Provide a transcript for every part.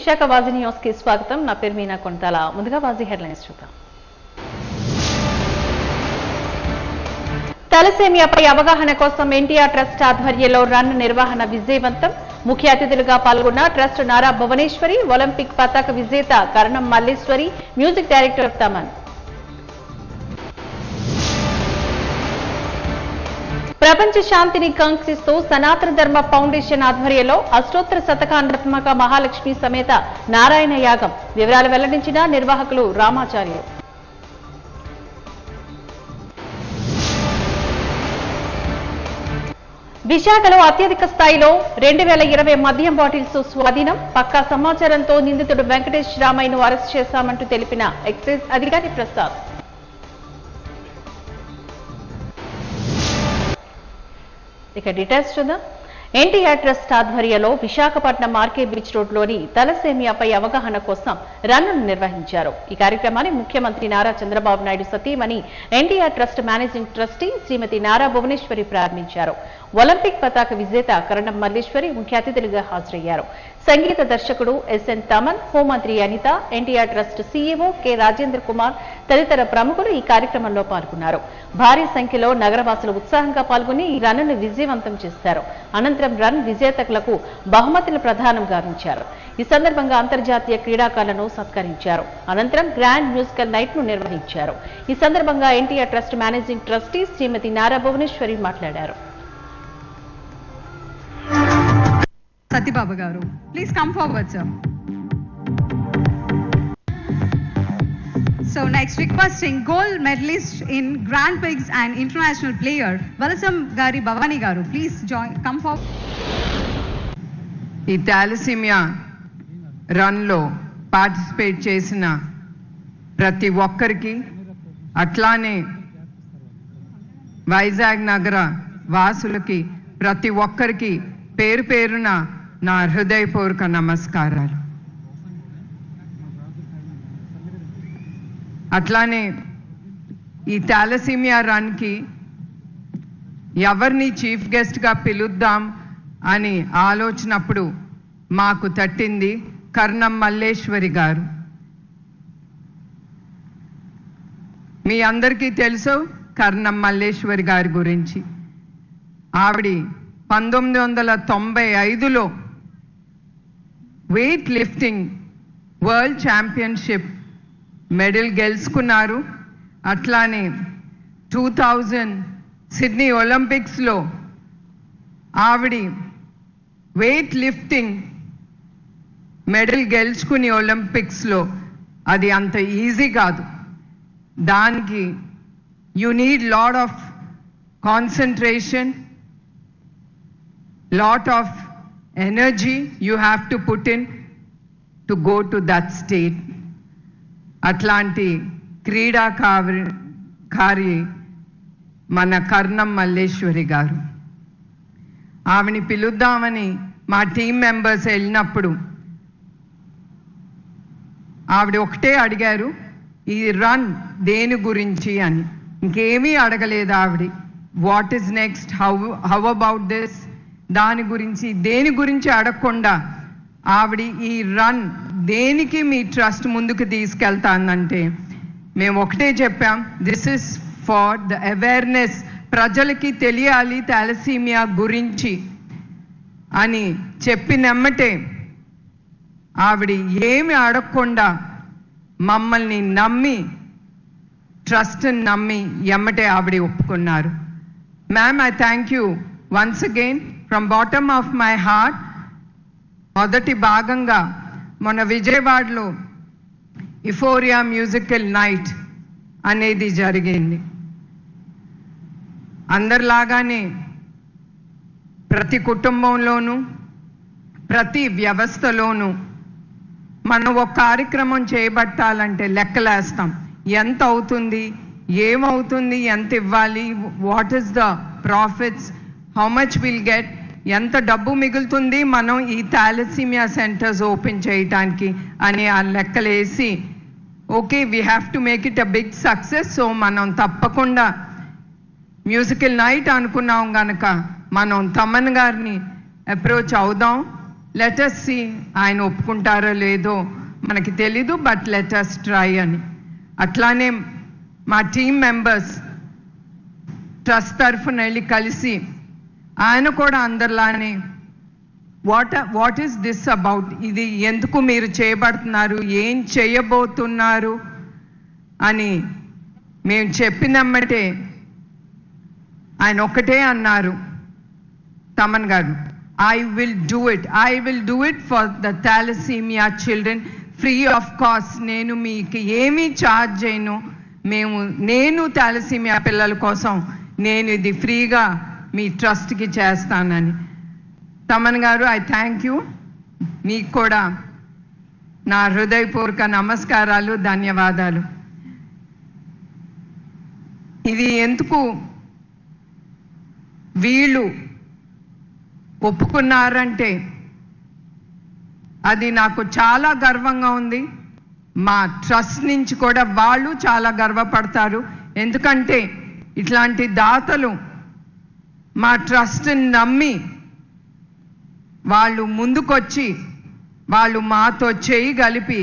Visakha వాజీ news కి స్వాగతం. నా పేరు మీనా కొంతాల. ముందుగా వాజీ హెడ్లైన్స్ చూద్దాం. తలసేమియాపై అవగాహన కోసం ఎన్టీఆర్ ట్రస్ట్ ఆధ్వర్యంలో రన్ నిర్వహణ విజయవంతం. ముఖ్య అతిథులుగా పాల్గొన్న ట్రస్ట్ నారా భువనేశ్వరి, ఒలింపిక్ పతాక విజేత కరణం మల్లేశ్వరి, మ్యూజిక్ డైరెక్టర్ తమన్. ప్రపంచ శాంతిని కాంక్షిస్తూ సనాతన ధర్మ ఫౌండేషన్ ఆధ్వర్యంలో అష్టోత్తర శతకాండాత్మక మహాలక్ష్మి సమేత నారాయణ యాగం. వివరాలు వెల్లడించిన నిర్వాహకులు రామాచార్యులు. విశాఖలో అత్యధిక స్థాయిలో 2020 మద్యం బాటిల్స్ స్వాధీనం. పక్కా సమాచారంతో నిందితుడు వెంకటేష్ రామయ్యను అరెస్ట్ చేశామంటూ తెలిపిన ఎక్సైజ్ అధికారి ప్రసాద్. ఇక డీటెయిల్స్ చూద్దాం. ఎన్టీఆర్ ట్రస్ట్ ఆధ్వర్యంలో విశాఖపట్నం ఆర్కే బీచ్ రోడ్లోని తలసేమియాపై అవగాహన కోసం రన్ను నిర్వహించారు. ఈ కార్యక్రమాన్ని ముఖ్యమంత్రి నారా చంద్రబాబు నాయుడు సతీమణి ఎన్టీఆర్ ట్రస్ట్ మేనేజింగ్ ట్రస్టీ శ్రీమతి నారా భువనేశ్వరి ప్రారంభించారు. ఒలింపిక్ పతాక విజేత కరణం మల్లేశ్వరి ముఖ్య అతిథులుగా హాజరయ్యారు. సంగీత దర్శకుడు ఎస్ఎన్ తమన్, హోంమంత్రి Anitha, NTR trust CEO K Rajendra Kumar తదితర ప్రముఖులు ఈ కార్యక్రమంలో పాల్గొన్నారు. భారీ సంఖ్యలో నగరవాసులు ఉత్సాహంగా పాల్గొని ఈ రన్ను విజయవంతం చేశారు. అనంతరం రన్ విజేతలకు బహుమతులు ప్రదానం గావించారు. ఈ సందర్భంగా అంతర్జాతీయ క్రీడాకారులను సత్కరించారు. అనంతరం గ్రాండ్ మ్యూజికల్ నైట్ ను నిర్వహించారు. ఈ సందర్భంగా ఎన్టీఆర్ ట్రస్ట్ మేనేజింగ్ ట్రస్టీ శ్రీమతి నారా భువనేశ్వరి మాట్లాడారు. Satibaba garu, please come forward, sir. So next, requesting gold medalist in Grand Prix and international player Valasam Gari Bhavani garu, please come forward. ఈ థాలసీమియా రన్లో participate చేసిన ప్రతి ఒక్కరికి, అట్లానే వైజాగ్ నగర వాసులకి ప్రతి ఒక్కరికి పేరు పేరున నా హృదయపూర్వక నమస్కారాలు. అట్లానే ఈ థాలసీమియా రన్కి ఎవరిని చీఫ్ గెస్ట్గా పిలుద్దాం అని ఆలోచనప్పుడు మాకు తట్టింది కరణం మల్లేశ్వరి గారు. మీ అందరికీ తెలుసు కరణం మల్లేశ్వరి గారి గురించి. ఆవిడ 1995లో weight lifting world championship medal గెలుచుకున్నారు. అట్లానే 2000 సిడ్నీ ఒలింపిక్స్లో ఆవిడ వెయిట్ లిఫ్టింగ్ మెడల్ గెలుచుకుని ఒలింపిక్స్లో అది అంత ఈజీ కాదు. దానికి you need lot of concentration, lot of energy you have to put in to go to that state. అట్లాంటి క్రీడాకారి మన కరణం మల్లేశ్వరి గారు. ఆవిని పిలుద్దామని మా టీం మెంబర్స్ వెళ్ళినప్పుడు ఆవిడ ఒకటే అడిగారు, ఈ రన్ దేని గురించి అని. ఇంకేమీ అడగలేదు ఆవిడ. What is next, how about this, దాని గురించి దేని గురించి అడగకుండా ఆవిడ ఈ రన్ దేనికి మీ ట్రస్ట్ ముందుకు తీసుకెళ్తానంటే మేము ఒకటే చెప్పాం, this is for the awareness, ప్రజలకి తెలియాలి థాలసీమియా గురించి అని చెప్పినమ్మటే ఆవిడ ఏమి అడగకుండా మమ్మల్ని నమ్మి, ట్రస్ట్ని నమ్మి ఎమ్మటే ఆవిడ ఒప్పుకున్నారు. Ma'am, I thank you once again from bottom of my heart. మొదటి భాగంగా మన విజయవాడలో ఇఫోరియా మ్యూజికల్ నైట్ అనేది జరిగింది. అందరిలాగానే ప్రతి కుటుంబంలోనూ ప్రతి వ్యవస్థలోనూ మనం ఒక కార్యక్రమం చేపట్టాలంటే లెక్కలేస్తాం. ఎంత అవుతుంది, ఏమవుతుంది, ఎంత ఇవ్వాలి, what is the profits, how much will get, ఎంత డబ్బు మిగులుతుంది మనం ఈ థాలసీమియా సెంటర్స్ ఓపెన్ చేయటానికి అని ఆ లెక్కలేసి okay we have to make it a big success. So మనం తప్పకుండా మ్యూజికల్ నైట్ అనుకున్నాం కనుక మనం తమన్ గారిని అప్రోచ్ అవుదాం. లెట్ us see ఆయన ఒప్పుకుంటారో లేదో మనకి తెలీదు, బట్ లెట్ us ట్రై అని. అట్లానే మా టీమ్ మెంబర్స్ ట్రస్ట్ తరఫున వెళ్ళి కలిసి ఆయన కూడా అందరిలానే వాట్ ఈస్ దిస్ అబౌట్, ఇది ఎందుకు మీరు చేయబడుతున్నారు, ఏం చేయబోతున్నారు అని మేము చెప్పినమ్మటే ఆయన ఒక్కటే అన్నారు, తమన్ గారు, I will do it for the thalassemia children free of cost. నేను మీకు ఏమీ ఛార్జ్ చేయను, నేను థాలసీమియా పిల్లల కోసం నేను ఇది ఫ్రీగా మీ ట్రస్ట్కి చేస్తానని. తమన్ గారు, ఐ థ్యాంక్ యూ. మీకు కూడా నా హృదయపూర్వక నమస్కారాలు, ధన్యవాదాలు. ఇది ఎందుకు వీళ్ళు ఒప్పుకున్నారంటే అది నాకు చాలా గర్వంగా ఉంది. మా ట్రస్ట్ నుంచి కూడా వాళ్ళు చాలా గర్వపడతారు. ఎందుకంటే ఇట్లాంటి దాతలు మా ట్రస్ట్ని నమ్మి వాళ్ళు ముందుకొచ్చి వాళ్ళు మాతో చేయి కలిపి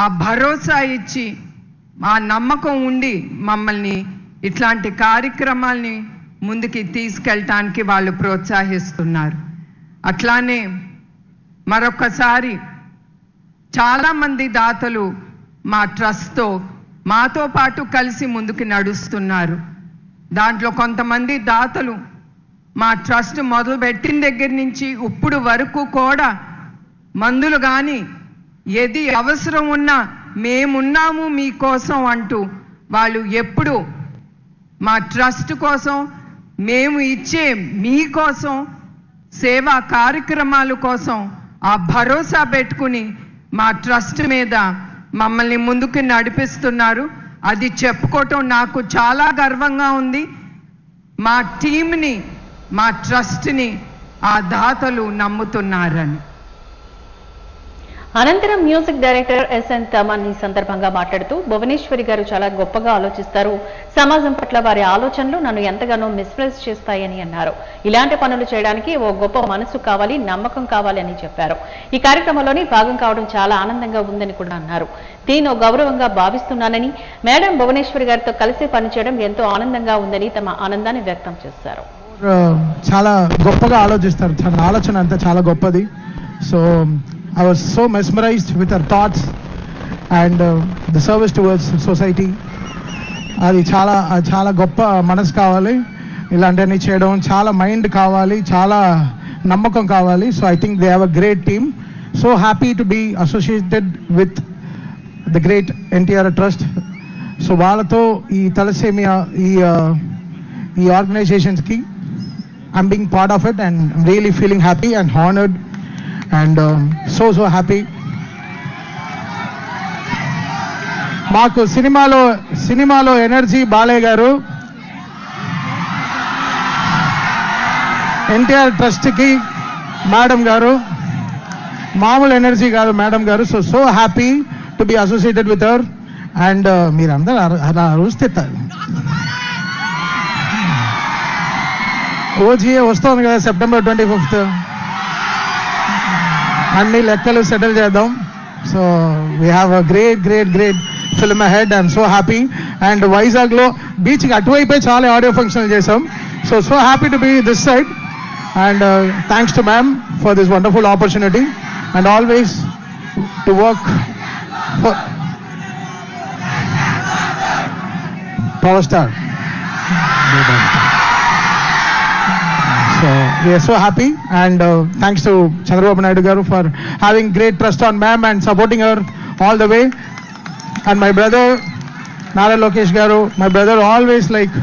ఆ భరోసా ఇచ్చి ఆ నమ్మకం ఉండి మమ్మల్ని ఇట్లాంటి కార్యక్రమాల్ని ముందుకి తీసుకెళ్ళటానికి వాళ్ళు ప్రోత్సహిస్తున్నారు. అట్లానే మరొకసారి చాలామంది దాతలు మా ట్రస్ట్తో మాతో పాటు కలిసి ముందుకు నడుస్తున్నారు. దాంట్లో కొంతమంది దాతలు మా ట్రస్ట్ మొదలుపెట్టిన దగ్గర నుంచి ఇప్పుడు వరకు కూడా మందులు కానీ ఏది అవసరం ఉన్నా మేమున్నాము మీకోసం అంటూ వాళ్ళు ఎప్పుడు మా ట్రస్ట్ కోసం, మేము ఇచ్చే మీకోసం సేవా కార్యక్రమాల కోసం ఆ భరోసా పెట్టుకుని మా ట్రస్ట్ మీద మమ్మల్ని ముందుకు నడిపిస్తున్నారు. అది చెప్పుకోవటం నాకు చాలా గర్వంగా ఉంది. మా టీంని, మా ట్రస్ట్ని ఆ దాతలు నమ్ముతున్నారని. అనంతరం మ్యూజిక్ డైరెక్టర్ ఎస్ఎన్ తమన్ ఈ సందర్భంగా మాట్లాడుతూ, భువనేశ్వరి గారు చాలా గొప్పగా ఆలోచిస్తారు, సమాజం పట్ల వారి ఆలోచనలు నన్ను ఎంతగానో మిస్ప్రైజ్ చేస్తాయని అన్నారు. ఇలాంటి పనులు చేయడానికి ఓ గొప్ప మనసు కావాలి, నమ్మకం కావాలి అని చెప్పారు. ఈ కార్యక్రమంలోని భాగం కావడం చాలా ఆనందంగా ఉందని కూడా అన్నారు. దీని గౌరవంగా భావిస్తున్నానని, మేడం భువనేశ్వరి గారితో కలిసి పనిచేయడం ఎంతో ఆనందంగా ఉందని తమ ఆనందాన్ని వ్యక్తం చేశారు. చాలా గొప్పగా ఆలోచిస్తారు, తన ఆలోచన అంతా చాలా గొప్పది. So I was so mesmerized with her thoughts and the service towards society. అది చాలా గొప్ప మనసు కావాలి, ఇలాంటివన్నీ చేయడం చాలా మైండ్ కావాలి, చాలా నమ్మకం కావాలి. So I think they have a great team. So happy to be associated with the great NTR trust. So వాళ్ళతో ఈ తలసేమియా ఈ ఆర్గనైజేషన్స్కి I'm being part of it and I'm really feeling happy and honoured and so happy. మాకు సినిమాలో energy Balayya గారు NTR ట్రస్ట్కి madam గారు మామూలు energy కాదు మేడం గారు. So happy to be associated with her. And మీరందరూ అలా అరుస్తే ఓజీఏ వస్తుంది కదా September 25th, అన్ని లెక్కలు సెటిల్ చేద్దాం. So we have a great film ahead. I'm so happy. And వైజాగ్లో బీచ్కి అటువైపే చాలా ఆడియో ఫంక్షన్లు చేసాం. So happy to be this side. And thanks to ma'am for this wonderful opportunity and always to work for power star. So we are so happy and thanks to Chandrababu Naidu garu for having great trust on ma'am and supporting her all the way. And my brother Nara Lokesh garu, my brother always like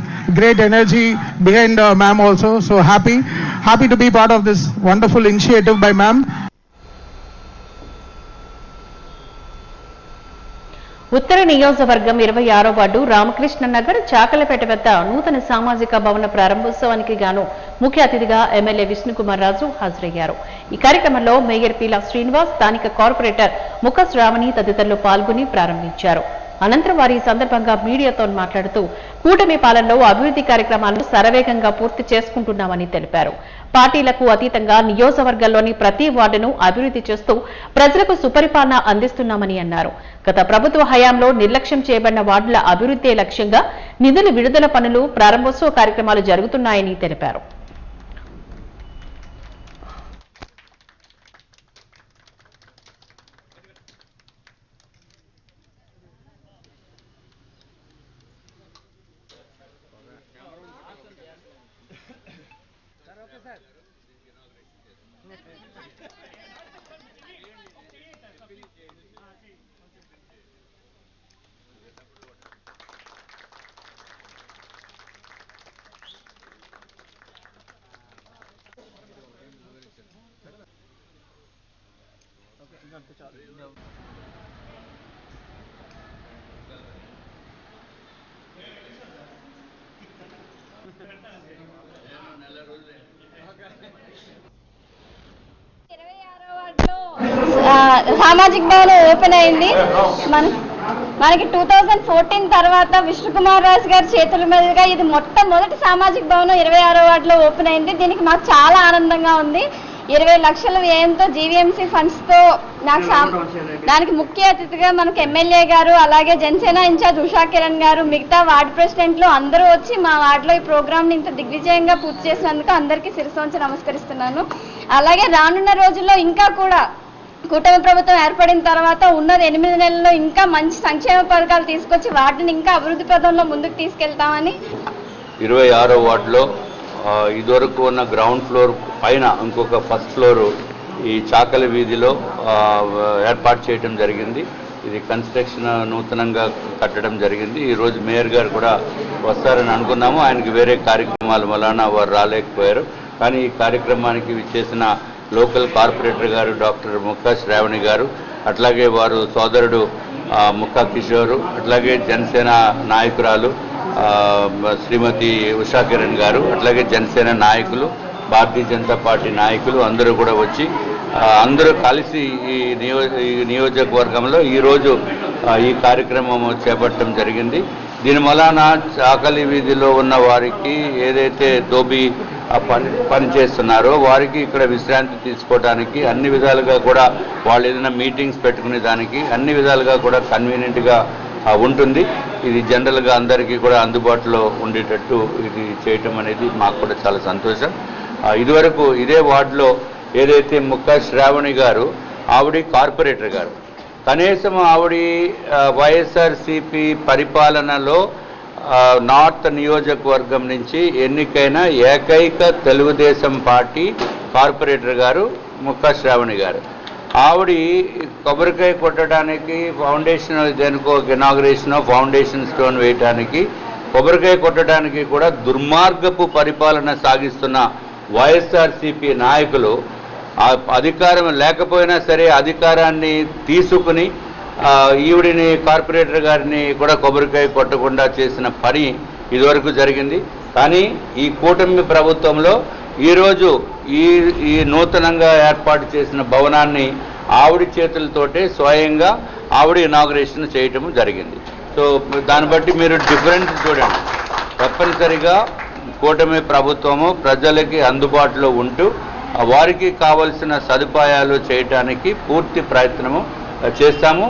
great energy behind ma'am also. So happy to be part of this wonderful initiative by ma'am. ఉత్తర నియోజకవర్గం 26వ ward Ramakrishna Nagar చాకలపేట వద్ద నూతన సామాజిక భవన ప్రారంభోత్సవానికి గాను ముఖ్య అతిథిగా MLA Vishnukumar Raju హాజరయ్యారు. ఈ కార్యక్రమంలో మేయర్ పీలా శ్రీనివాస్, స్థానిక కార్పొరేటర్ ముఖ శ్రావణి తదితరులు పాల్గొని ప్రారంభించారు. అనంతరం వారి సందర్భంగా మీడియాతో మాట్లాడుతూ కూటమి పాలనలో అభివృద్ధి కార్యక్రమాలను శరవేగంగా పూర్తి చేసుకుంటున్నామని తెలిపారు. పార్టీలకు అతీతంగా నియోజకవర్గాల్లోని ప్రతి వార్డును అభివృద్ధి చేస్తూ ప్రజలకు సుపరిపాలన అందిస్తున్నామని అన్నారు. గత ప్రభుత్వ హయాంలో నిర్లక్ష్యం చేయబడిన వార్డుల అభివృద్ధే లక్ష్యంగా నిధుల విడుదల పనులు, ప్రారంభోత్సవ కార్యక్రమాలు జరుగుతున్నాయని తెలిపారు. సామాజిక భవనం ఓపెన్ అయింది. మనకి 2014 తర్వాత విష్ణుకుమార్ రాజు గారి చేతుల మీదుగా ఇది మొట్టమొదటి సామాజిక భవనం 26వ వార్డులో ఓపెన్ అయింది. దీనికి మాకు చాలా ఆనందంగా ఉంది. 20 లక్షల వ్యయంతో జీవీఎంసీ ఫండ్స్ తో దానికి ముఖ్య అతిథిగా మనకు ఎమ్మెల్యే గారు, అలాగే జనసేన ఇన్ఛార్జ్ ఉషా కిరణ్ గారు, మిగతా వార్డు ప్రెసిడెంట్లు అందరూ వచ్చి మా వార్డులో ఈ ప్రోగ్రామ్ ని ఇంత దిగ్విజయంగా పూర్తి చేసినందుకు అందరికీ శిరస్సు వంచి నమస్కరిస్తున్నాను. అలాగే రానున్న రోజుల్లో ఇంకా కూడా కూటమి ప్రభుత్వం ఏర్పడిన తర్వాత ఉన్నది 8 నెలల్లో ఇంకా మంచి సంక్షేమ పథకాలు తీసుకొచ్చి వాటిని ఇంకా అభివృద్ధి పథంలో ముందుకు తీసుకెళ్తామని. 26వ వార్డులో ఇదివరకు ఉన్న గ్రౌండ్ ఫ్లోర్ పైన ఇంకొక ఫస్ట్ ఫ్లోర్ ఈ చాకలి వీధిలో ఏర్పాటు చేయడం జరిగింది. ఇది కన్స్ట్రక్షన్ నూతనంగా కట్టడం జరిగింది. ఈరోజు మేయర్ గారు కూడా వస్తారని అనుకున్నాము. ఆయనకి వేరే కార్యక్రమాల వలన వారు రాలేకపోయారు. కానీ ఈ కార్యక్రమానికి విచ్చేసిన లోకల్ కార్పొరేటర్ గారు డాక్టర్ ముక్కా శ్రావణి గారు, అట్లాగే వారు సోదరుడు ముక్కా కిషోరు, అట్లాగే జనసేన నాయకురాలు శ్రీమతి ఉషా కిరణ్ గారు, అట్లాగే జనసేన నాయకులు, భారతీయ జనతా పార్టీ నాయకులు అందరూ కూడా వచ్చి అందరూ కలిసి ఈ నియోజకవర్గంలో ఈరోజు ఈ కార్యక్రమం చేపట్టడం జరిగింది. దీని వలన చాకలి వీధిలో ఉన్న వారికి ఏదైతే దోబి పని చేస్తున్నారో వారికి ఇక్కడ విశ్రాంతి తీసుకోవడానికి అన్ని విధాలుగా కూడా వాళ్ళు ఏదైనా మీటింగ్స్ పెట్టుకునే దానికి అన్ని విధాలుగా కూడా కన్వీనియంట్గా ఉంటుంది. ఇది జనరల్గా అందరికీ కూడా అందుబాటులో ఉండేటట్టు ఇది చేయటం అనేది మాకు కూడా చాలా సంతోషం. ఇదివరకు ఇదే వార్డులో ఏదైతే ముక్కా శ్రావణి గారు ఆవిడ కార్పొరేటర్ గారు, కనీసం ఆవిడ వైఎస్ఆర్సిపి పరిపాలనలో నార్త్ నియోజకవర్గం నుంచి ఎన్నికైన ఏకైక తెలుగుదేశం పార్టీ కార్పొరేటర్ గారు ముక్కా శ్రావణి గారు. ఆవిడ కొబ్బరికాయ కొట్టడానికి ఫౌండేషన్ దేనికో ఇనాగరేషన్ ఫౌండేషన్ స్టోన్ వేయడానికి కొబ్బరికాయ కొట్టడానికి కూడా దుర్మార్గపు పరిపాలన సాగిస్తున్న వైఎస్ఆర్సిపి నాయకులు అధికారం లేకపోయినా సరే అధికారాన్ని తీసుకుని ఈవిడిని కార్పొరేటర్ గారిని కూడా కొబ్బరికాయ కొట్టకుండా చేసిన పని ఇదివరకు జరిగింది. కానీ ఈ కూటమి ప్రభుత్వంలో ఈరోజు ఈ నూతనంగా ఏర్పాటు చేసిన భవనాన్ని ఆవిడ చేతులతోటే స్వయంగా ఆవిడ ఇనాగరేషన్ చేయటం జరిగింది. సో దాన్ని బట్టి మీరు డిఫరెన్స్ చూడండి. తప్పనిసరిగా కూటమి ప్రభుత్వము ప్రజలకి అందుబాటులో ఉంటూ వారికి కావలసిన సదుపాయాలు చేయడానికి పూర్తి ప్రయత్నము చేస్తాము.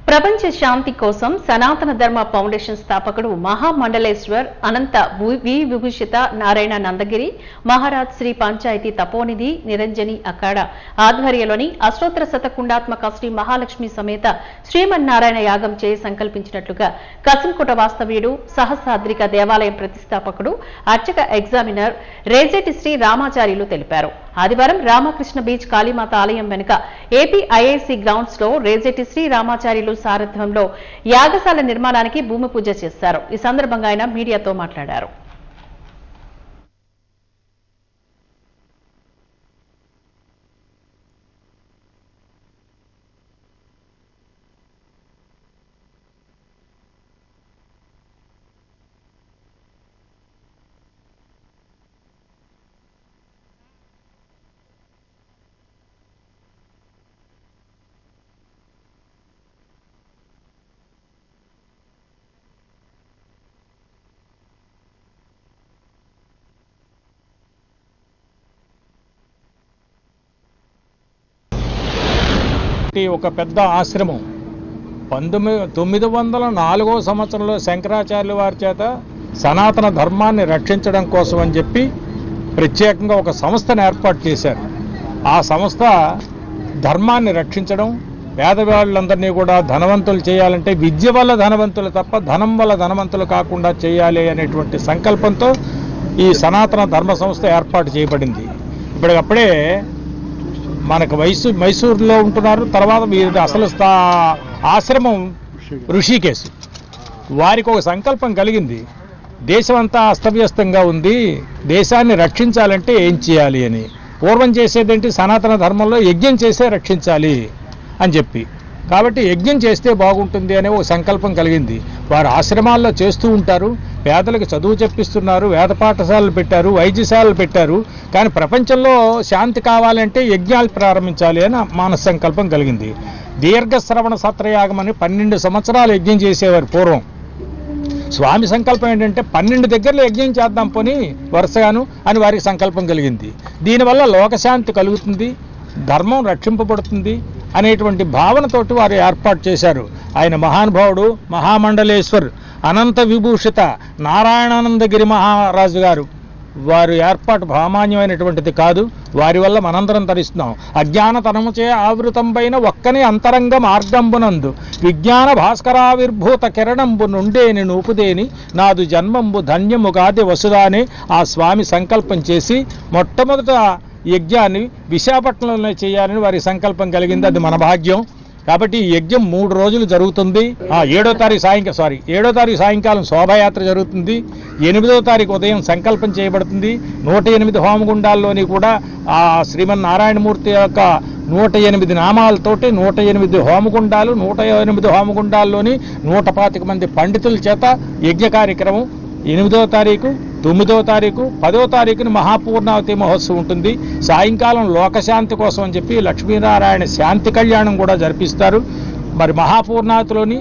ప్రపంచ శాంతి కోసం సనాతన ధర్మ ఫౌండేషన్ స్థాపకుడు మహామండలేశ్వర్ అనంత విభూషిత నారాయణ నందగిరి మహారాజ్ శ్రీ పంచాయతీ తపోనిధి నిరంజని అఖాడ ఆధ్వర్యంలోని అష్టోత్తర శతకుండాత్మక శ్రీ మహాలక్ష్మి సమేత శ్రీమన్నారాయణ యాగం చేయ సంకల్పించినట్లుగా కసింకోట వాస్తవ్యుడు సహస్రాద్రిక దేవాలయం ప్రతిష్టాపకుడు అర్చక ఎగ్జామినర్ రేజెటి శ్రీ రామాచార్యులు తెలిపారు. ఆదివారం రామకృష్ణ బీచ్ కాళీమాత ఆలయం వెనుక ఏపీఐఐసి గ్రౌండ్స్ లో రేజెటి శ్రీ రామాచార్యులు సారథ్యంలో యాగశాల నిర్మాణానికి భూమి పూజ చేశారు. ఈ సందర్భంగా ఆయన మీడియాతో మాట్లాడారు. ఉన్నటువంటి ఒక పెద్ద ఆశ్రమం 904వ సంవత్సరంలో శంకరాచార్యుల వారి చేత సనాతన ధర్మాన్ని రక్షించడం కోసం అని చెప్పి ప్రత్యేకంగా ఒక సంస్థను ఏర్పాటు చేశారు. ఆ సంస్థ ధర్మాన్ని రక్షించడం, పేదవాళ్ళందరినీ కూడా ధనవంతులు చేయాలంటే విద్య వల్ల ధనవంతులు తప్ప ధనం వల్ల ధనవంతులు కాకుండా చేయాలి అనేటువంటి సంకల్పంతో ఈ సనాతన ధర్మ సంస్థ ఏర్పాటు చేయబడింది. ఇప్పటికప్పుడే మనకు మైసూరులో ఉంటున్నారు. తర్వాత వీరి అసలు ఆశ్రమం ఋషికేశ్. వారికి ఒక సంకల్పం కలిగింది, దేశమంతా అస్తవ్యస్తంగా ఉంది, దేశాన్ని రక్షించాలంటే ఏం చేయాలి అని. పూర్వం చేసేదేంటి, సనాతన ధర్మంలో యజ్ఞం చేసే రక్షించాలి అని చెప్పి, కాబట్టి యజ్ఞం చేస్తే బాగుంటుంది అనే ఒక సంకల్పం కలిగింది. వారు ఆశ్రమాల్లో చేస్తూ ఉంటారు, పేదలకు చదువు చెప్పిస్తున్నారు, వేద పాఠశాలలు పెట్టారు, వైద్యశాలలు పెట్టారు. కానీ ప్రపంచంలో శాంతి కావాలంటే యజ్ఞాలు ప్రారంభించాలి అని మానస సంకల్పం కలిగింది. దీర్ఘశ్రవణ సత్రయాగమని 12 సంవత్సరాలు యజ్ఞం చేసేవారు పూర్వం. స్వామి సంకల్పం ఏంటంటే 12 దగ్గరలో యజ్ఞం చేద్దాం పోని వరుసగాను అని వారికి సంకల్పం కలిగింది. దీనివల్ల లోకశాంతి కలుగుతుంది, ధర్మం రక్షింపబడుతుంది అనేటువంటి భావనతోటి వారు ఏర్పాటు చేశారు. ఆయన మహానుభావుడు మహామండలేశ్వర్ అనంత విభూషిత నారాయణానందగిరి మహారాజు గారు. వారు ఏర్పాటు సామాన్యమైనటువంటిది కాదు. వారి వల్ల మనందరం తరిస్తున్నాం. అజ్ఞానతనముచే ఆవృతం పైన ఒక్కని అంతరంగ మార్గంబునందు విజ్ఞాన భాస్కరావిర్భూత కిరణంబు నుండేని నూపుదేని నాదు జన్మంబు ధన్యము గాది వసుదానే ఆ స్వామి సంకల్పం చేసి మొట్టమొదట యజ్ఞాన్ని విశాఖపట్నంలో చేయాలని వారి సంకల్పం కలిగింది. అది మన భాగ్యం. కాబట్టి ఈ యజ్ఞం 3 రోజులు జరుగుతుంది. 7వ తారీఖు సాయంకాలం శోభాయాత్ర జరుగుతుంది. 8వ తారీఖు ఉదయం సంకల్పం చేయబడుతుంది. 108 హోమగుండాల్లోని కూడా ఆ శ్రీమన్నారాయణమూర్తి యొక్క 108 నామాలతోటి 108 హోమగుండాలు, 108 హోమగుండాల్లోని 125 మంది పండితుల చేత యజ్ఞ కార్యక్రమం 8వ తారీఖు, 9వ తారీఖు, 10వ తారీఖున మహాపూర్ణావతి మహోత్సవం ఉంటుంది. సాయంకాలం లోకశాంతి కోసం అని చెప్పి లక్ష్మీనారాయణ శాంతి కళ్యాణం కూడా జరిపిస్తారు. మరి మహాపూర్ణావతిలోని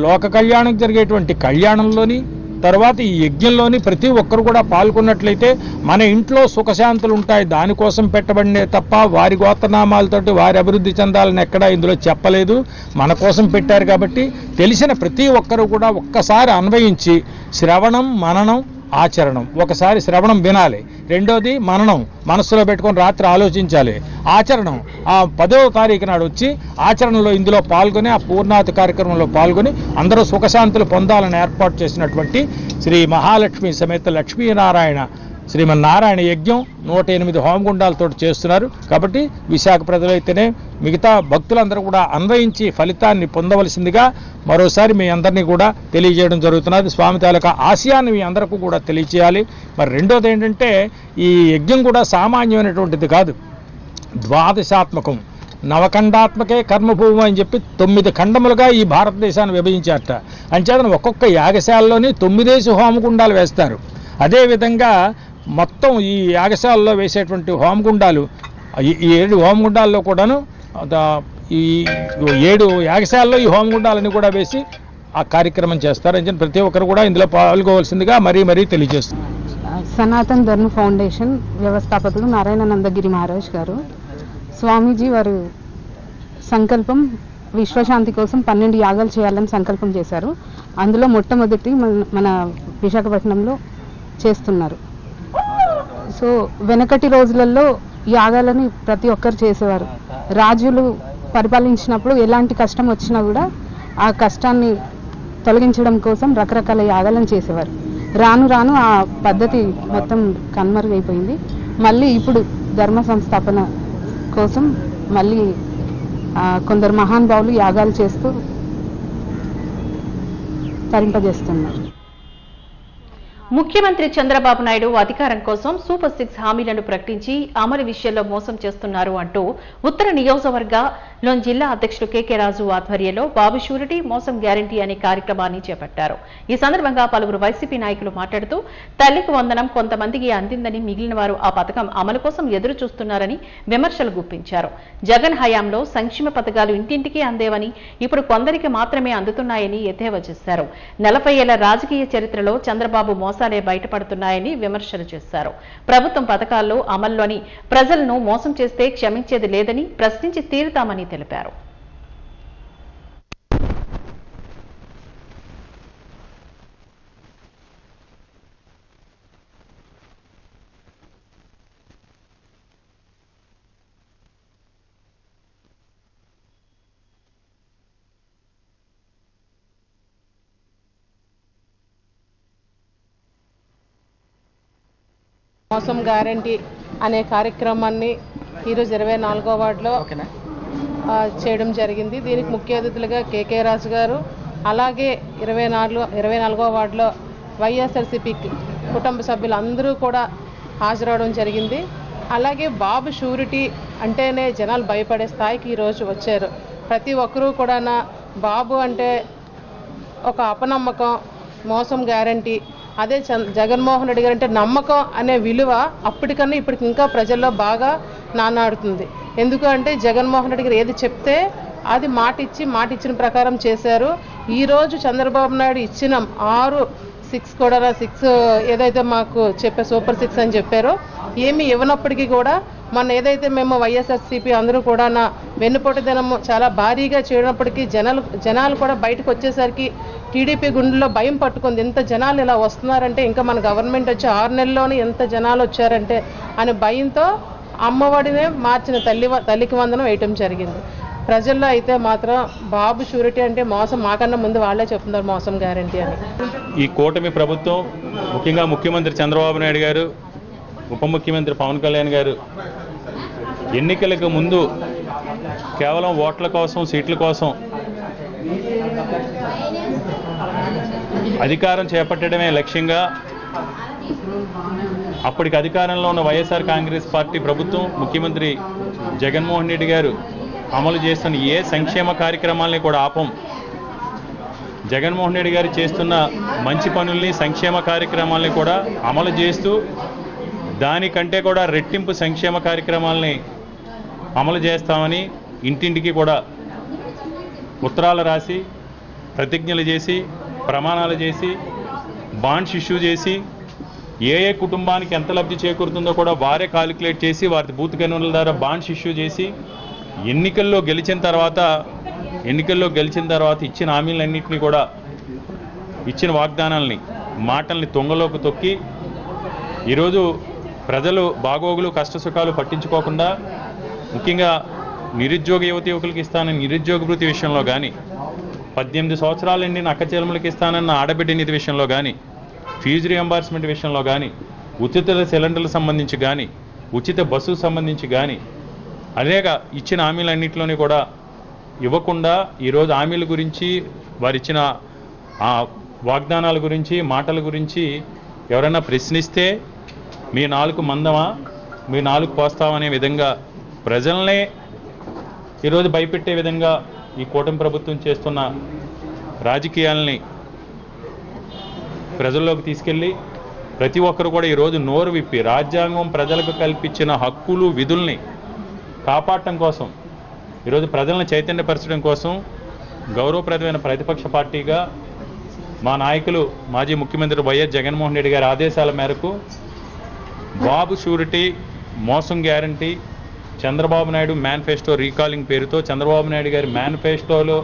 లోక కళ్యాణం జరిగేటువంటి కళ్యాణంలోని తర్వాత ఈ యజ్ఞంలోని ప్రతి ఒక్కరు కూడా పాల్గొన్నట్లయితే మన ఇంట్లో సుఖశాంతులు ఉంటాయి. దానికోసం పెట్టబడినే తప్ప వారి గోత్రనామాలతోటి వారి అభివృద్ధి చెందాలని ఎక్కడా ఇందులో చెప్పలేదు. మన కోసం పెట్టారు కాబట్టి తెలిసిన ప్రతి ఒక్కరు కూడా ఒక్కసారి అన్వయించి శ్రవణం, మననం, ఆచరణం. ఒకసారి శ్రవణం వినాలి, రెండోది మననం మనస్సులో పెట్టుకొని రాత్రి ఆలోచించాలి, ఆచరణం 10వ తారీఖు నాడు వచ్చి ఆచరణలో ఇందులో పాల్గొని ఆ పూర్ణావతి కార్యక్రమంలో పాల్గొని అందరూ సుఖశాంతులు పొందాలని ఏర్పాటు చేసినటువంటి శ్రీ మహాలక్ష్మి సమేత లక్ష్మీనారాయణ శ్రీమన్నారాయణ యజ్ఞం 108 హోమగుండాలతో చేస్తున్నారు. కాబట్టి విశాఖ ప్రజలైతేనే మిగతా భక్తులందరూ కూడా అన్వయించి ఫలితాన్ని పొందవలసిందిగా మరోసారి మీ అందరినీ కూడా తెలియజేయడం జరుగుతున్నది. స్వామి తాలూకా ఆశయాన్ని మీ అందరికీ కూడా తెలియచేయాలి. మరి రెండోది ఏంటంటే ఈ యజ్ఞం కూడా సామాన్యమైనటువంటిది కాదు. ద్వాదశాత్మకం, నవఖండాత్మకే కర్మభూమి అని చెప్పి 9 ఖండములుగా ఈ భారతదేశాన్ని విభజించారట. అంచేతను ఒక్కొక్క యాగశాలలోని 9 హోమగుండాలు వేస్తారు. అదేవిధంగా మొత్తం ఈ యాగశాలలో వేసేటువంటి హోమగుండాలు ఈ 7 హోమగుండాల్లో కూడాను ఈ 7 యాగశాలలో ఈ హోమగుండాలని కూడా వేసి ఆ కార్యక్రమం చేస్తారు. అని ప్రతి ఒక్కరు కూడా ఇందులో పాల్గొవలసిందిగా మరీ తెలియజేస్తుంది. సనాతన్ ధర్మ ఫౌండేషన్ వ్యవస్థాపకులు నారాయణానందగిరి మహారాజ్ గారు, స్వామీజీ వారు సంకల్పం విశ్వశాంతి కోసం 12 యాగాలు చేయాలని సంకల్పం చేశారు. అందులో మొట్టమొదటి మన విశాఖపట్నంలో చేస్తున్నారు. సో వెనకటి రోజులలో యాగాలని ప్రతి ఒక్కరు చేసేవారు. రాజులు పరిపాలించినప్పుడు ఎలాంటి కష్టం వచ్చినా కూడా ఆ కష్టాన్ని తొలగించడం కోసం రకరకాల యాగాలను చేసేవారు. రాను రాను ఆ పద్ధతి మొత్తం కనుమరుగైపోయింది. మళ్ళీ ఇప్పుడు ధర్మ సంస్థాపన కోసం మళ్ళీ కొందరు మహానుభావులు యాగాలు చేస్తూ తరింపజేస్తున్నారు. ముఖ్యమంత్రి చంద్రబాబు నాయుడు అధికారం కోసం సూపర్ 6 హామీలను ప్రకటించి అమలు విషయంలో మోసం చేస్తున్నారు అంటూ ఉత్తర నియోజకవర్గంలో జిల్లా అధ్యక్షుడు కేకే రాజు ఆధ్వర్యంలో బాబు షూరిటీ మోసం గ్యారంటీ అనే కార్యక్రమాన్ని చేపట్టారు. ఈ సందర్భంగా పలువురు వైసీపీ నాయకులు మాట్లాడుతూ తల్లికి వందనం కొంతమందికి అందిందని మిగిలిన వారు ఆ పథకం అమలు కోసం ఎదురు చూస్తున్నారని విమర్శలు గుప్పించారు. జగన్ హయాంలో సంక్షేమ పథకాలు ఇంటింటికి అందేవని ఇప్పుడు కొందరికి మాత్రమే అందుతున్నాయని ఎద్దేవా చేశారు. 40 ఏళ్ల రాజకీయ చరిత్రలో చంద్రబాబు మోసాలే బయటపడుతున్నాయని విమర్శలు చేశారు. ప్రభుత్వం పథకాల్లో అమల్లోని ప్రజలను మోసం చేస్తే క్షమించేది లేదని ప్రశ్నించి తీరుతామని తెలిపారు. మోసం గ్యారంటీ అనే కార్యక్రమాన్ని ఈరోజు 24వ వార్డులో చేయడం జరిగింది. దీనికి ముఖ్య అతిథులుగా కేకే రాజు గారు, అలాగే 24వ వార్డులో వైఎస్ఆర్సీపీ కుటుంబ సభ్యులు అందరూ కూడా హాజరవడం జరిగింది. అలాగే బాబు షూరిటీ అంటేనే జనాలు భయపడే స్థాయికి ఈరోజు వచ్చారు. ప్రతి ఒక్కరూ కూడా బాబు అంటే ఒక అపనమ్మకం, మోసం గ్యారంటీ. అదే జగన్మోహన్ రెడ్డి గారు అంటే నమ్మకం అనే విలువ అప్పటికన్నా ఇప్పటికి ఇంకా ప్రజల్లో బాగా నానాడుతుంది. ఎందుకంటే జగన్మోహన్ రెడ్డి గారు ఏది చెప్తే అది మాట ఇచ్చిన ప్రకారం చేశారు. ఈరోజు చంద్రబాబు నాయుడు ఇచ్చిన 6 ఏదైతే మాకు చెప్పే సూపర్ 6 అని చెప్పారో ఏమీ ఇవ్వనప్పటికీ కూడా మన ఏదైతే మేము వైఎస్ఆర్సీపీ అందరూ కూడా వెన్నుపోటు దినము చాలా భారీగా చేయనప్పటికీ జనాలు కూడా బయటకు వచ్చేసరికి టీడీపీ గుండెల్లో భయం పట్టుకుంది. ఎంత జనాలు ఇలా వస్తున్నారంటే, ఇంకా మన గవర్నమెంట్ వచ్చి 6 నెలల్లోనే ఎంత జనాలు వచ్చారంటే అనే భయంతో అమ్మఒడినే మార్చిన తల్లికి వందనం వేయటం జరిగింది. ప్రజల్లో అయితే మాత్రం బాబు షూరిటీ అంటే మోసం, మాకన్నా ముందు వాళ్ళే చెప్తున్నారు మోసం గ్యారంటీ అని. ఈ కూటమి ప్రభుత్వం, ముఖ్యంగా ముఖ్యమంత్రి చంద్రబాబు నాయుడు గారు, ఉప ముఖ్యమంత్రి పవన్ కళ్యాణ్ గారు ఎన్నికలకు ముందు కేవలం ఓట్ల కోసం, సీట్ల కోసం అధికారం చేపట్టడమే లక్ష్యంగా అప్పటికి అధికారంలో ఉన్న వైఎస్ఆర్ కాంగ్రెస్ పార్టీ ప్రభుత్వం, ముఖ్యమంత్రి జగన్మోహన్ రెడ్డి గారు అమలు చేస్తున్న ఏ సంక్షేమ కార్యక్రమాలని కూడా ఆపం. జగన్మోహన్ రెడ్డి గారు చేస్తున్న మంచి పనుల్ని, సంక్షేమ కార్యక్రమాలని కూడా అమలు చేస్తూ దానికంటే కూడా రెట్టింపు సంక్షేమ కార్యక్రమాలని అమలు చేస్తామని ఇంటింటికి కూడా ఉత్తరాలు రాసి, ప్రతిజ్ఞలు చేసి, ప్రమాణాలు చేసి, బాండ్స్ ఇష్యూ చేసి, ఏ కుటుంబానికి ఎంత లబ్ధి చేకూరుతుందో కూడా వారే కాలిక్యులేట్ చేసి వారి బూత్ కన్వీనర్ల ద్వారా బాండ్స్ ఇష్యూ చేసి ఎన్నికల్లో గెలిచిన తర్వాత ఇచ్చిన హామీలన్నింటినీ కూడా, ఇచ్చిన వాగ్దానాలని, మాటల్ని తొంగలోకి తొక్కి ఈరోజు ప్రజలు బాగోగులు, కష్టసుఖాలు పట్టించుకోకుండా, ముఖ్యంగా నిరుద్యోగ యువకులకి ఇస్తానని నిరుద్యోగ భృతి విషయంలో కానీ, 18 సంవత్సరాల నిండిన అక్కచెల్లెములకి ఇస్తానన్న ఆడబిడ్డ నిధి విషయంలో కానీ, ఫీజు రియంబర్స్మెంట్ విషయంలో కానీ, ఉచిత సిలిండర్లకు సంబంధించి కానీ, ఉచిత బస్సుకు సంబంధించి కానీ అనేక ఇచ్చిన హామీలన్నింటిలోని కూడా ఇవ్వకుండా ఈరోజు హామీల గురించి, వారిచ్చిన వాగ్దానాల గురించి, మాటల గురించి ఎవరైనా ప్రశ్నిస్తే మీ నాలుగు మందమా, మీ నాలుగు పోస్తామనే విధంగా ప్రజల్నే ఈరోజు భయపెట్టే విధంగా ఈ కూటమి ప్రభుత్వం చేస్తున్న రాజకీయాలని ప్రజల్లోకి తీసుకెళ్ళి ప్రతి ఒక్కరు కూడా ఈరోజు నోరు విప్పి రాజ్యాంగం ప్రజలకు కల్పించిన హక్కులు, విధుల్ని కాపాడటం కోసం, ఈరోజు ప్రజలను చైతన్యపరచడం కోసం గౌరవప్రదమైన ప్రతిపక్ష పార్టీగా మా నాయకులు మాజీ ముఖ్యమంత్రి వైఎస్ జగన్మోహన్ రెడ్డి గారి ఆదేశాల మేరకు బాబు షూరిటీ, మోసం guarantee, Chandrababu Naidu manifesto recalling పేరుతో చంద్రబాబు నాయుడు గారి మేనిఫెస్టోలో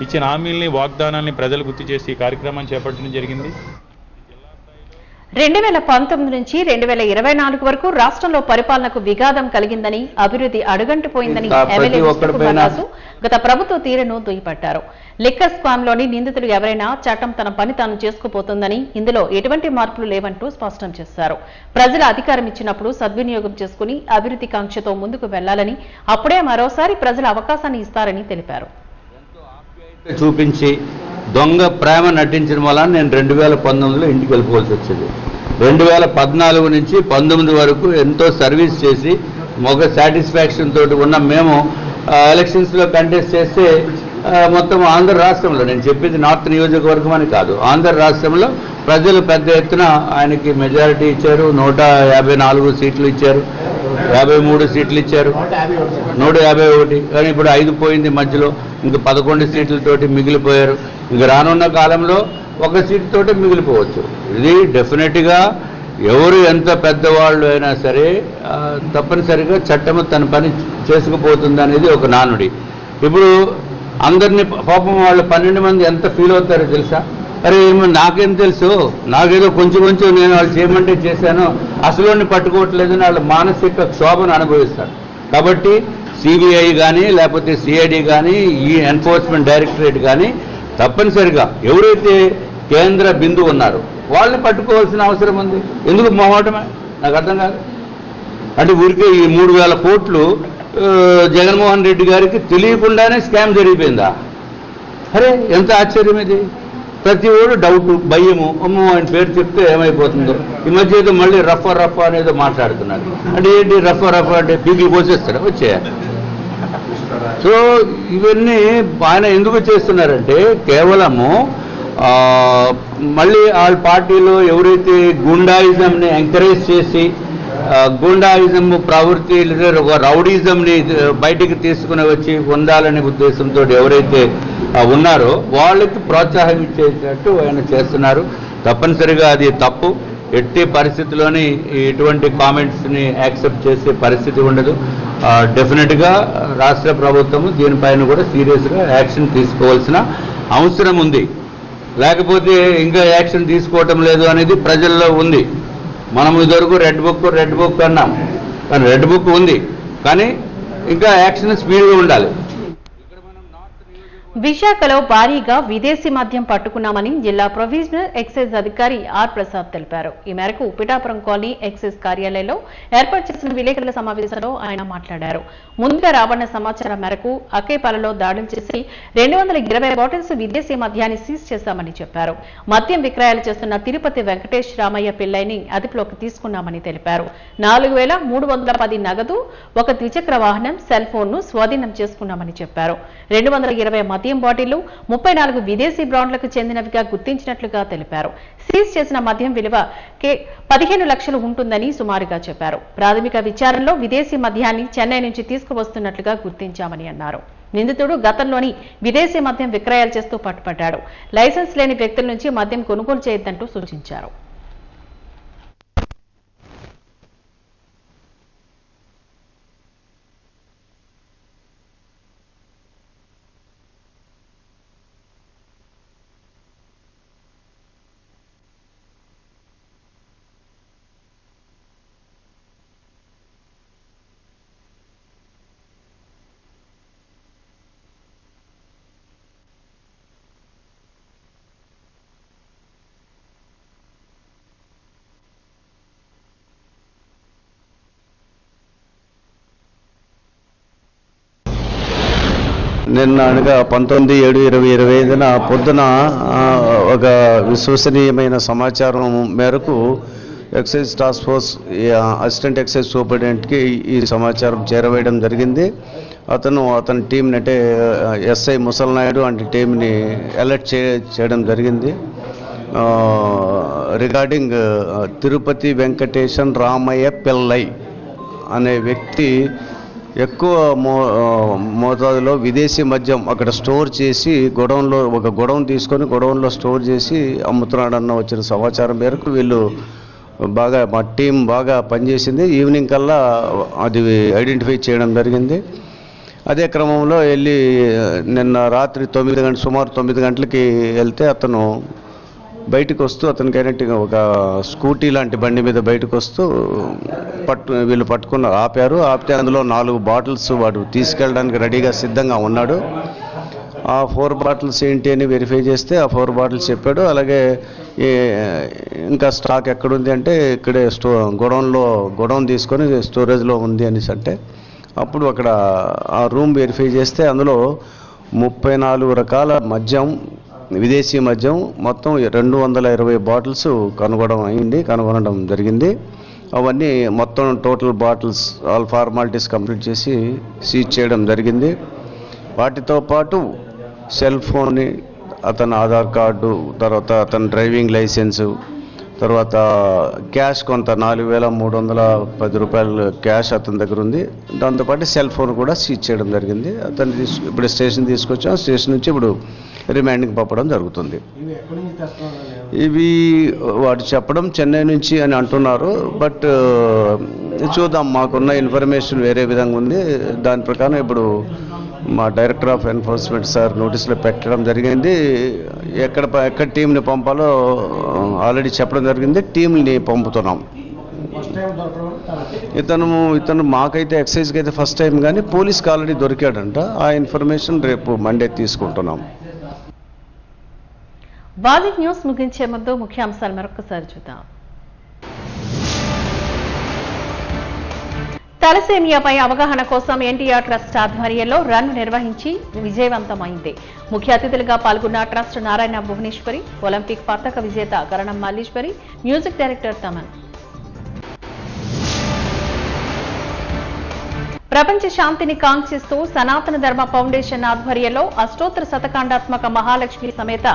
ఇచ్చిన హామీల్ని, వాగ్దానాల్ని ప్రజలు గుర్తు చేసి ఈ కార్యక్రమాన్ని చేపట్టడం జరిగింది. 2019 నుంచి 2024 వరకు రాష్ట్రంలో పరిపాలనకు విఘాతం కలిగిందని, అభివృద్ధి అడుగంటిపోయిందని ఎమ్మెల్యే విష్ణుకుమార్ గత ప్రభుత్వ తీరును దుయ్యబట్టారు. లిక్కర్ స్కామ్ లోని నిందితులు ఎవరైనా చట్టం తన పని తాను చేసుకుపోతుందని, ఇందులో ఎటువంటి మార్పులు లేవంటూ స్పష్టం చేశారు. ప్రజలు అధికారం ఇచ్చినప్పుడు సద్వినియోగం చేసుకుని అభివృద్ధి కాంక్షతో ముందుకు వెళ్లాలని, అప్పుడే మరోసారి ప్రజల అవకాశాన్ని ఇస్తారని తెలిపారు. చూపించి దొంగ ప్రేమ నటించడం వల్ల నేను 2019లో ఇంటికి వెళ్ళిపోవాల్సి వచ్చింది. 2014 నుంచి 19 వరకు ఎంతో సర్వీస్ చేసి ఒక సాటిస్ఫాక్షన్ తోటి ఉన్న మేము ఎలక్షన్స్లో కంటెస్ట్ చేస్తే మొత్తం ఆంధ్ర రాష్ట్రంలో, నేను చెప్పేది నార్త్ నియోజకవర్గం అని కాదు, ఆంధ్ర రాష్ట్రంలో ప్రజలు పెద్ద ఎత్తున ఆయనకి మెజారిటీ ఇచ్చారు. 154 సీట్లు ఇచ్చారు, 53 సీట్లు ఇచ్చారు, 151. కానీ ఇప్పుడు 5 పోయింది మధ్యలో, ఇంక 11 సీట్లతోటి మిగిలిపోయారు. ఇంక రానున్న కాలంలో 1 సీటుతోటి మిగిలిపోవచ్చు. ఇది డెఫినెట్గా ఎవరు ఎంత పెద్దవాళ్ళు అయినా సరే తప్పనిసరిగా చట్టము తన పని చేసుకుపోతుంది అనేది ఒక నానుడి. ఇప్పుడు అందరినీ పాపం వాళ్ళు 12 మంది ఎంత ఫీల్ అవుతారో తెలుసా? అరే నాకేం తెలుసు, నాకేదో కొంచెం నేను వాళ్ళు చేయమంటే చేశాను, అసలు పట్టుకోవట్లేదని వాళ్ళు మానసిక క్షోభను అనుభవిస్తారు. కాబట్టి సిబిఐ కానీ లేకపోతే సిఐడి కానీ ఈ ఎన్ఫోర్స్మెంట్ డైరెక్టరేట్ కానీ తప్పనిసరిగా ఎవరైతే కేంద్ర బిందువు ఉన్నారో వాళ్ళని పట్టుకోవాల్సిన అవసరం ఉంది. ఎందుకు మొహమాటమే? నాకు అర్థం కాదు. అంటే ఊరికే ఈ 3,000 కోట్లు జగన్మోహన్ రెడ్డి గారికి తెలియకుండానే స్కామ్ జరిగిపోయిందా? అరే ఎంత ఆశ్చర్యం ఇది. ప్రతి ఓడు డౌట్, భయము, అమ్మో ఆయన పేరు చెప్తే ఏమైపోతుందో. ఈ మధ్య ఏదో మళ్ళీ రఫ్ అనేదో మాట్లాడుతున్నారు. అంటే ఏంటి రఫ్ అంటే పీపీ పోసేస్తారా వచ్చేయాలి. సో ఇవన్నీ ఆయన ఎందుకు చేస్తున్నారంటే కేవలము మళ్ళీ వాళ్ళ పార్టీలో ఎవరైతే గుండాయిజంని ఎంకరేజ్ చేసి గుండాయిజం ప్రవృత్తి లేదా ఒక రౌడీజంని బయటికి తీసుకుని వచ్చి పొందాలనే ఉద్దేశంతో ఎవరైతే ఉన్నారో వాళ్ళకి ప్రోత్సాహం ఇచ్చేటట్టు ఆయన చేస్తున్నారు. తప్పనిసరిగా అది తప్పు. ఎట్టి పరిస్థితిలోని ఇటువంటి కామెంట్స్ని యాక్సెప్ట్ చేసే పరిస్థితి ఉండదు. డెఫినెట్గా రాష్ట్ర ప్రభుత్వం దీనిపైన కూడా సీరియస్గా యాక్షన్ తీసుకోవాల్సిన అవసరం ఉంది. లేకపోతే ఇంకా యాక్షన్ తీసుకోవటం లేదు అనేది ప్రజల్లో ఉంది. మనం ఇదివరకు రెడ్ బుక్ అన్నాం, కానీ రెడ్ బుక్ ఉంది, కానీ ఇంకా యాక్షన్ స్పీడ్గా ఉండాలి. విశాఖలో భారీగా విదేశీ మద్యం పట్టుకున్నామని జిల్లా ప్రొవిజనల్ ఎక్సైజ్ అధికారి ఆర్ ప్రసాద్ తెలిపారు. ఈ మేరకు పిఠాపురం కాలనీ ఎక్సైజ్ కార్యాలయంలో ఏర్పాటు చేసిన విలేకరుల సమావేశంలో ఆయన మాట్లాడారు. ముందుగా రాబడిన సమాచారం మేరకు అకేపాలలో దాడులు చేసి 220 బాటిల్స్ విదేశీ మద్యాన్ని సీజ్ చేశామని చెప్పారు. మద్యం విక్రయాలు చేస్తున్న తిరుపతి వెంకటేష్ రామయ్య పిల్లైని అదుపులోకి తీసుకున్నామని తెలిపారు. 4,310 నగదు, ఒక ద్విచక్ర వాహనం, సెల్ ఫోన్ను స్వాధీనం చేసుకున్నామని చెప్పారు. 220 మద్యం బాటిళ్లు 34 విదేశీ బ్రాండ్లకు చెందినవిగా గుర్తించినట్లుగా తెలిపారు. సీజ్ చేసిన మద్యం విలువ 15 లక్షలు ఉంటుందని సుమారుగా చెప్పారు. ప్రాథమిక విచారణలో విదేశీ మద్యాన్ని చెన్నై నుంచి తీసుకువస్తున్నట్లుగా గుర్తించామని అన్నారు. నిందితుడు గతంలోని విదేశీ మద్యం విక్రయాలు చేస్తూ పట్టుపడ్డాడు. లైసెన్స్ లేని వ్యక్తుల నుంచి మద్యం కొనుగోలు చేయొద్దంటూ సూచించారు. నిన్న అనగా 19/7/2025 పొద్దున ఒక విశ్వసనీయమైన సమాచారం మేరకు excise task force assistant excise సూపరింటెండెంట్కి ఈ సమాచారం చేరవేయడం జరిగింది. అతని టీంని అంటే ఎస్ఐ ముసలనాయుడు అంటే టీంని అలర్ట్ చేయడం జరిగింది. రిగార్డింగ్ తిరుపతి వెంకటేశన్ రామయ్య పిల్లై అనే వ్యక్తి ఎక్కువ మోతాదులో విదేశీ మద్యం అక్కడ స్టోర్ చేసి ఒక గొడౌన్ తీసుకొని గొడౌన్లో స్టోర్ చేసి అమ్ముతున్నాడన్న వచ్చిన సమాచారం మేరకు వీళ్ళు మా టీం బాగా పనిచేసింది. ఈవినింగ్ కల్లా అది ఐడెంటిఫై చేయడం జరిగింది. అదే క్రమంలో వెళ్ళి నిన్న రాత్రి సుమారు 9 గంటలకి వెళ్తే అతను బయటకు వస్తూ అతనికి ఒక స్కూటీ లాంటి బండి మీద బయటకు వస్తూ వీళ్ళు ఆపారు. ఆపితే అందులో 4 బాటిల్స్ వాడు తీసుకెళ్ళడానికి రెడీగా సిద్ధంగా ఉన్నాడు. ఆ 4 బాటిల్స్ ఏంటి అని వెరిఫై చేస్తే ఆ 4 బాటిల్స్ చెప్పాడు. అలాగే ఇంకా స్టాక్ ఎక్కడుంది అంటే ఇక్కడే గొడౌన్ తీసుకొని స్టోరేజ్లో ఉంది అనేసి అంటే అప్పుడు అక్కడ ఆ రూమ్ వెరిఫై చేస్తే అందులో 34 రకాల మద్యం, విదేశీ మద్యం మొత్తం 220 బాటిల్స్ కనుగొనడం జరిగింది. అవన్నీ మొత్తం total bottles all formalities complete చేసి సీజ్ చేయడం జరిగింది. వాటితో పాటు సెల్ ఫోన్ని, అతని ఆధార్ కార్డు, తర్వాత అతని డ్రైవింగ్ లైసెన్సు, తర్వాత క్యాష్ కొంత 4,310 రూపాయలు క్యాష్ అతని దగ్గర ఉంది. దాంతోపాటు సెల్ ఫోన్ కూడా సీజ్ చేయడం జరిగింది. అతన్ని ఇప్పుడు స్టేషన్ తీసుకొచ్చాం. స్టేషన్ నుంచి ఇప్పుడు రిమాండింగ్ పంపడం జరుగుతుంది. ఇవి వాడు చెప్పడం చెన్నై నుంచి అని అంటున్నారు. బట్ చూద్దాం, మాకున్న ఇన్ఫర్మేషన్ వేరే విధంగా ఉంది. దాని ప్రకారం ఇప్పుడు మా డైరెక్టర్ ఆఫ్ ఎన్ఫోర్స్మెంట్ సార్ నోటీసులో పెట్టడం జరిగింది. ఎక్కడ టీంని పంపాలో ఆల్రెడీ చెప్పడం జరిగింది. టీంని పంపుతున్నాం. ఇతను మాకైతే ఎక్సైజ్కి అయితే ఫస్ట్ టైం, కానీ పోలీస్కి ఆల్రెడీ దొరికాడంట. ఆ ఇన్ఫర్మేషన్ రేపు మండే తీసుకుంటున్నాం. బాలిక్ న్యూస్ ముగించే ముందు ముఖ్యాంశాలు మరొకసారి చూద్దాం. తలసేమియాపై అవగాహన కోసం ఎన్టీఆర్ ట్రస్ట్ ఆధ్వర్యంలో రన్ నిర్వహించి విజయవంతమైంది. ముఖ్య అతిథులుగా పాల్గొన్న ట్రస్ట్ నారాయణ భువనేశ్వరి, ఒలింపిక్ పతక విజేత కరణం మల్లీశ్వరి, మ్యూజిక్ డైరెక్టర్ తమన్. ప్రపంచ శాంతిని కాంక్షిస్తూ సనాతన ధర్మ ఫౌండేషన్ ఆధ్వర్యంలో అష్టోత్తర శతకాండాత్మక మహాలక్ష్మి సమేత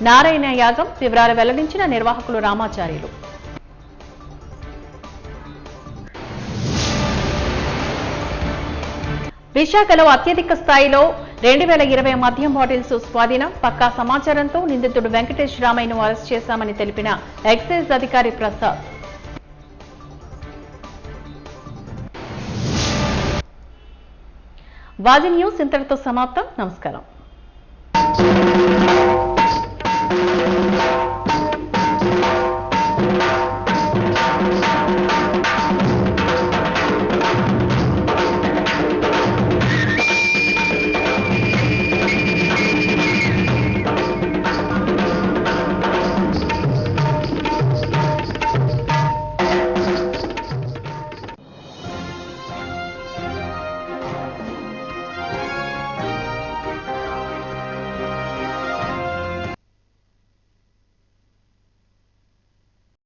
నారాయణ యాగం వివరాలు వెల్లడించిన నిర్వాహకులు రామాచార్యులు. విశాఖలో అత్యధిక స్థాయిలో 2020 మద్యం బాటిల్స్ స్వాధీనం. పక్కా సమాచారంతో నిందితుడు వెంకటేష్ రామయ్యను అరెస్ట్ చేశామని తెలిపిన ఎక్సైజ్ అధికారి ప్రసాద్. వాజీ న్యూస్ ఇంతటితో సమాప్తం. నమస్కారం.